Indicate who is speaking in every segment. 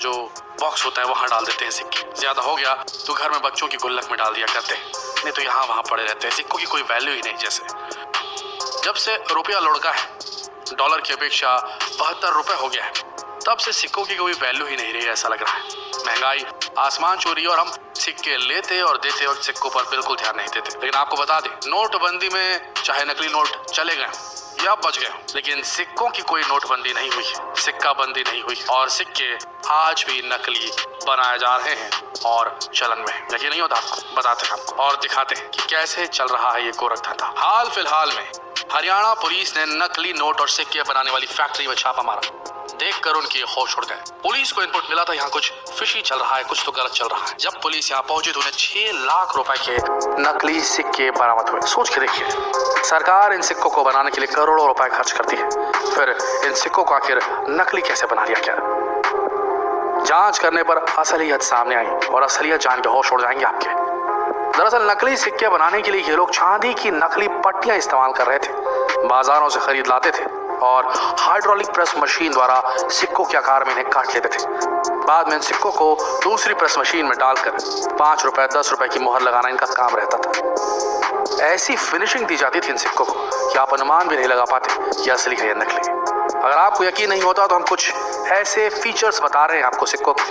Speaker 1: जो बॉक्स होता है वहाँ डाल देते हैं सिक्के। ज्यादा हो गया तो घर में बच्चों की गुल्लक में डाल दिया करते हैं, नहीं तो यहाँ वहाँ पड़े रहते हैं। सिक्कों की कोई वैल्यू ही नहीं। जैसे जब से रुपया लुढ़का है, डॉलर की अपेक्षा 72 रुपए हो गया है, तब से सिक्कों की कोई वैल्यू ही नहीं रही है, ऐसा लग रहा है। महंगाई आसमान छू रही है और हम सिक्के लेते और देते वक्त सिक्कों पर बिल्कुल ध्यान नहीं देते। लेकिन आपको बता दें, नोटबंदी में चाहे नकली नोट चले गए या बच गए, लेकिन सिक्कों की कोई नोटबंदी नहीं हुई है, सिक्का बंदी नहीं हुई और सिक्के आज भी नकली बनाए जा रहे हैं और चलन में। यकीन नहीं होता आपको? बताते हैं आपको और दिखाते हैं कि कैसे चल रहा है ये गोरख धंधा। हाल फिलहाल में हरियाणा पुलिस ने नकली नोट और सिक्के बनाने वाली फैक्ट्री में छापा मारा। देखकर उनके होश उड़ गए। पुलिस को इनपुट मिला था यहाँ कुछ फिशी चल रहा है, कुछ तो गलत चल रहा है। जब पुलिस यहाँ पहुंची तो उन्हें 6 लाख रुपए के नकली सिक्के बरामद हुए। सोच के देखिए, सरकार इन सिक्कों को बनाने के लिए करोड़ों रुपए खर्च करती है, फिर इन सिक्कों को आखिर नकली कैसे बना लिया गया? जांच करने पर असलियत सामने आई और असलियत जान के होश उड़ जाएंगे आपके। दरअसल नकली सिक्के बनाने के लिए ये लोग चांदी की नकली पट्टियां इस्तेमाल कर रहे थे, बाजारों से खरीद लाते थे और हाइड्रोलिक प्रेस मशीन द्वारा सिक्कों के आकार में इन्हें काट लेते थे। बाद में इन सिक्कों को दूसरी प्रेस मशीन में डालकर 5 रुपए 10 रुपए की मोहर लगाना इनका काम रहता था। ऐसी फिनिशिंग दी जाती थी इन सिक्कों को कि आप अनुमान भी नहीं लगा पाते कि असली है या नकली। अगर आपको यकीन नहीं होता तो हम कुछ ऐसे फीचर्स बता रहे हैं आपको सिक्कों के,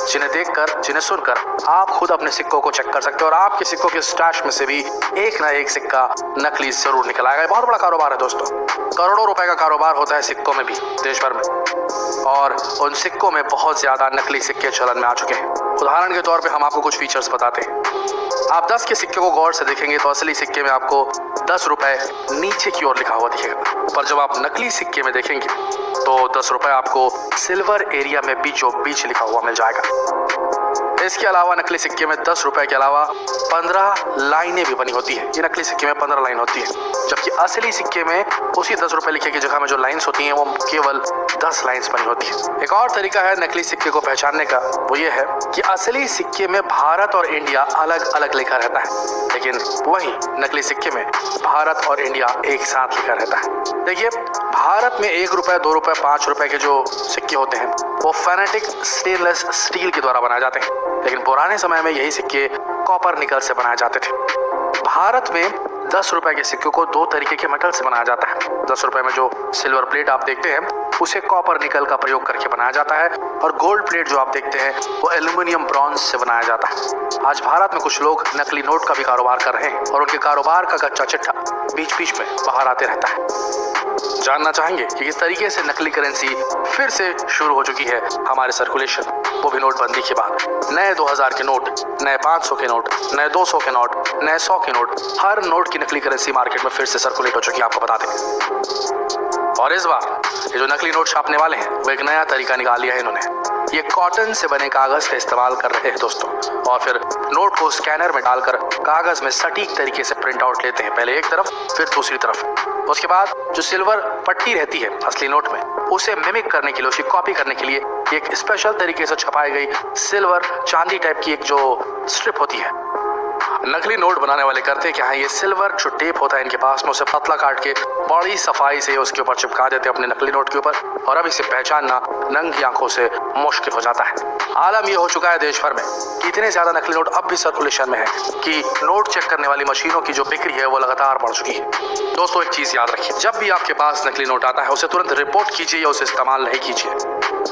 Speaker 1: जिन्हें देखकर, जिन्हें सुनकर आप खुद अपने सिक्कों को चेक कर सकते हो और आपके सिक्कों के स्टैश में से भी एक ना एक सिक्का नकली जरूर निकल आएगा। बहुत बड़ा कारोबार है दोस्तों, करोड़ों रुपए का कारोबार होता है सिक्कों में भी देश भर में, और उन सिक्कों में बहुत ज्यादा नकली सिक्के चलन में आ चुके हैं। उदाहरण के तौर पे हम आपको कुछ फीचर्स बताते हैं। आप 10 के सिक्के को गौर से देखेंगे तो असली सिक्के में आपको 10 रुपए नीचे की ओर लिखा हुआ दिखेगा, पर जब आप नकली सिक्के में देखेंगे तो 10 रुपए आपको सिल्वर एरिया में बीचों बीच लिखा हुआ मिल जाएगा। इसके अलावा नकली सिक्के में 10 रुपए के अलावा 15 लाइनें भी बनी होती है। ये नकली सिक्के में 15 लाइन होती है, जबकि असली सिक्के में उसी 10 रुपए लिखे की जगह में जो लाइन्स होती हैं वो केवल 10 लाइन्स बनी होती है। एक और तरीका है नकली सिक्के को पहचानने का, वो ये है कि असली सिक्के में भारत और इंडिया अलग अलग लिखा रहता है, लेकिन वहीं नकली सिक्के में भारत और इंडिया एक साथ लिखा रहता है। देखिए, भारत में 1 रुपए 2 रुपए 5 रुपए के जो सिक्के होते हैं वो फेनेटिक स्टेनलेस स्टील के द्वारा बनाए जाते हैं, लेकिन पुराने समय में यही सिक्के कॉपर निकल से बनाए जाते थे। भारत में 10 रुपए के सिक्के को 2 तरीके के मेटल से बनाया जाता है। 10 रुपए में जो सिल्वर प्लेट आप देखते हैं उसे कॉपर निकल का प्रयोग करके बनाया जाता है, और गोल्ड प्लेट जो आप देखते हैं वो एल्यूमिनियम ब्रॉन्ज से बनाया जाता है। आज भारत में कुछ लोग नकली नोट का भी कारोबार कर रहे हैं और उनके कारोबार का कच्चा चिट्ठा बीच बीच में बाहर आते रहता है। जानना चाहेंगे कि किस तरीके से नकली करेंसी फिर से शुरू हो चुकी है हमारे सर्कुलेशन, वो भी नोटबंदी के बाद। नए 2000 के नोट, नए 500 के नोट, नए 200 के नोट, नए 100 के नोट, हर नोट की नकली करेंसी मार्केट में फिर से सर्कुलेट हो चुकी है, आपको बता दें। और इस बार ये जो नकली नोट छापने वाले हैं वो एक नया तरीका निकाल लिया है इन्होंने। ये कॉटन से बने कागज का इस्तेमाल कर रहे हैं दोस्तों, और फिर नोट को स्कैनर में डालकर कागज में सटीक तरीके से प्रिंट आउट लेते हैं, पहले एक तरफ फिर दूसरी तरफ। उसके बाद जो सिल्वर पट्टी रहती है असली नोट में, उसे मिमिक करने के लिए, उसकी कॉपी करने के लिए एक स्पेशल तरीके से छपाई गई सिल्वर चांदी टाइप की एक जो स्ट्रिप होती है। नकली नोट बनाने वाले करते क्या है, ये सिल्वर जो टेप होता है इनके पास में, उसे पतला काट के बड़ी सफाई से उसके ऊपर चिपका देते हैं अपने नकली नोट के ऊपर, और अब इसे पहचानना नंगी आंखों से मुश्किल हो जाता है। आलम ये हो चुका है देश भर में कि इतने ज्यादा नकली नोट अब भी सर्कुलेशन में है कि नोट चेक करने वाली मशीनों की जो बिक्री है वो लगातार बढ़ चुकी है। दोस्तों, एक चीज याद रखिए, जब भी आपके पास नकली नोट आता है उसे तुरंत रिपोर्ट कीजिए या उसे इस्तेमाल नहीं कीजिए।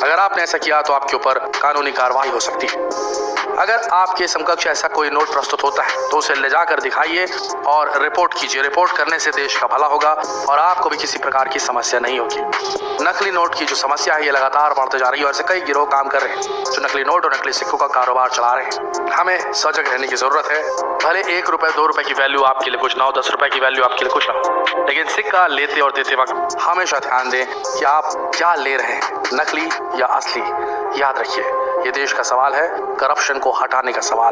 Speaker 1: अगर आपने ऐसा किया तो आपके ऊपर कानूनी कार्रवाई हो सकती है। अगर आपके समकक्ष ऐसा कोई नोट प्रस्तुत होता है तो उसे ले जाकर दिखाइए और रिपोर्ट कीजिए। रिपोर्ट करने से देश का भला होगा और आपको भी किसी प्रकार की समस्या नहीं होगी। नकली नोट की जो समस्या है ये लगातार बढ़ते जा रही है और ऐसे कई गिरोह काम कर रहे हैं जो नकली नोट और नकली सिक्कों का कारोबार चला रहे हैं। हमें सजग रहने की जरूरत है। भले 1 रुपए 2 रुपए की वैल्यू आपके लिए कुछ ना हो, 10 रुपए की वैल्यू आपके लिए कुछ ना हो, लेकिन सिक्का लेते और देते वक्त हमेशा ध्यान दें कि आप क्या ले रहे हैं, नकली या असली। याद रखिए, ये देश का सवाल है, करप्शन को हटाने का सवाल है।